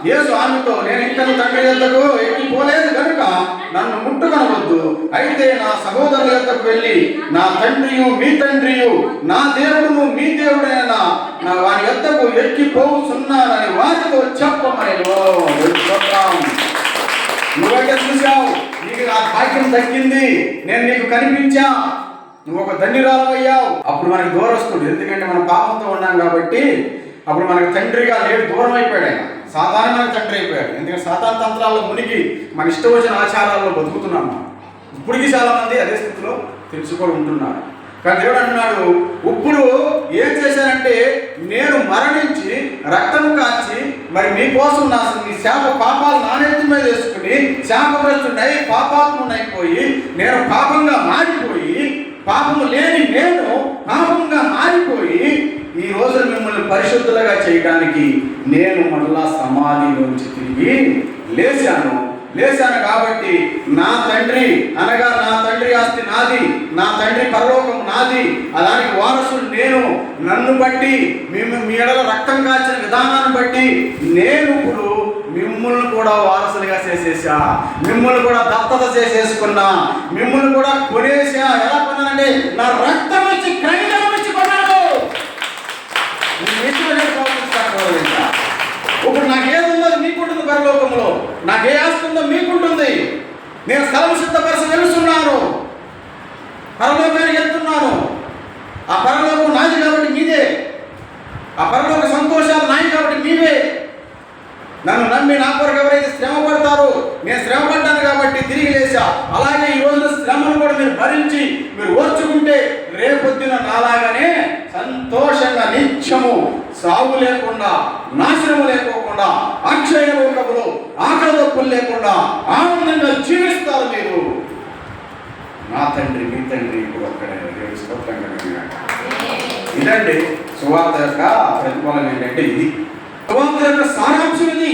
యేసు ఆమెతో, నేను ఇంకా తండ్రి యొద్దకు ఎక్కిపోలేదు కనుక నన్ను ముట్టుకొనవద్దు. అయితే నా సహోదరుల యొద్దకు వెళ్ళి నా తండ్రియు మీ తండ్రియు, నా దేవుడును మీ దేవుడైన నా వారి యొద్దకు ఎక్కిపోతున్నానని వారితో చెప్పమని. నువ్వైతే చూశావు, నీకు ఆ భాగ్యం దక్కింది, నేను నీకు కనిపించా, నువ్వు ఒక ధన్యురాలయ్యావు. అప్పుడు మనకి దూరం వస్తుంది, ఎందుకంటే మనం పాపంతో ఉన్నాం కాబట్టి. అప్పుడు మనకు తండ్రిగా లేడు, దూరం అయిపోయాడు ఆయన. సాతాను మనకు తండ్రి అయిపోయాడు, ఎందుకంటే సాతాను తంత్రాల్లో మునిగి మన ఇష్టం వచ్చిన ఆచారాల్లో బతుకుతున్నాము. ఇప్పటికీ చాలా మంది అదే స్థితిలో తెలుసుకొని ఉంటున్నారు. కానీ దేవుడు అంటున్నాడు, ఇప్పుడు ఏం చేశానంటే నేను మరణించి రక్తము కాచి మరి మీకోసం మీ శాప పాపాలు నాణ్యత మీద వేసుకుని శాపగ్రస్తుడై పాపాత్ముడైపోయి నేను పాపంగా మారిపోయి, పాపము లేని నేను పాపంగా మారిపోయి ఈ రోజు మిమ్మల్ని పరిశుద్ధులుగా చేయడానికి నేను మళ్ళా సమాధిలోంచి తిరిగి లేచాను కాబట్టి నా తండ్రి అనగా నా తండ్రి ఆస్తి నాది, నా తండ్రి పరలోకం నాది, అలాంటి వారసుడు నేను. నన్ను బట్టి మీ ఎడల రక్తం కాచిన విధానాన్ని బట్టి నేను ఇప్పుడు మిమ్మల్ని కూడా వారసులుగా చేసేసా, మిమ్మల్ని కూడా దత్తత చేసేసుకున్నా, మిమ్మల్ని కూడా కొనేసా. ఎలా కొన్నానంటే నా రక్తం వచ్చి క్రైదం వచ్చి కొన్నాను. ఇప్పుడు నాకేదుందో మీకుంటుంది పరలోకంలో, నాకే ఆస్తుందో మీకుంటుంది. నేను స్థలం సిద్ధపరచ వెళ్తున్నాను, పరలోకానికి వెళ్తున్నాను. ఆ పరలోకం నాది కాబట్టి మీదే, ఆ పరలోక సంతోషాలు నాయి కాబట్టి మీవే. నన్ను నమ్మి నా కొరకు ఎవరైతే శ్రమ పడతారో, నేను శ్రమ పడ్డాను కాబట్టి తిరిగి లేచా. అలాగే ఈ రోజున శ్రమను కూడా మీరు భరించి మీరు ఓర్చుకుంటే రేపొద్దున నాలాగానే సంతోషంగా నిత్యము సాగు లేకుండా, నాశనము లేకోకుండా, అక్షయ లోకములో ఆకలి దప్పులు లేకుండా ఆనందంగా జీవిస్తారు మీరు. నా తండ్రి మీ తండ్రి ఇప్పుడు ఒక్కడే. ఇదండి సువార్త యొక్క ప్రతిఫలం ఏంటంటే ఇది. సువార్త యొక్క సారాంశం ఇది.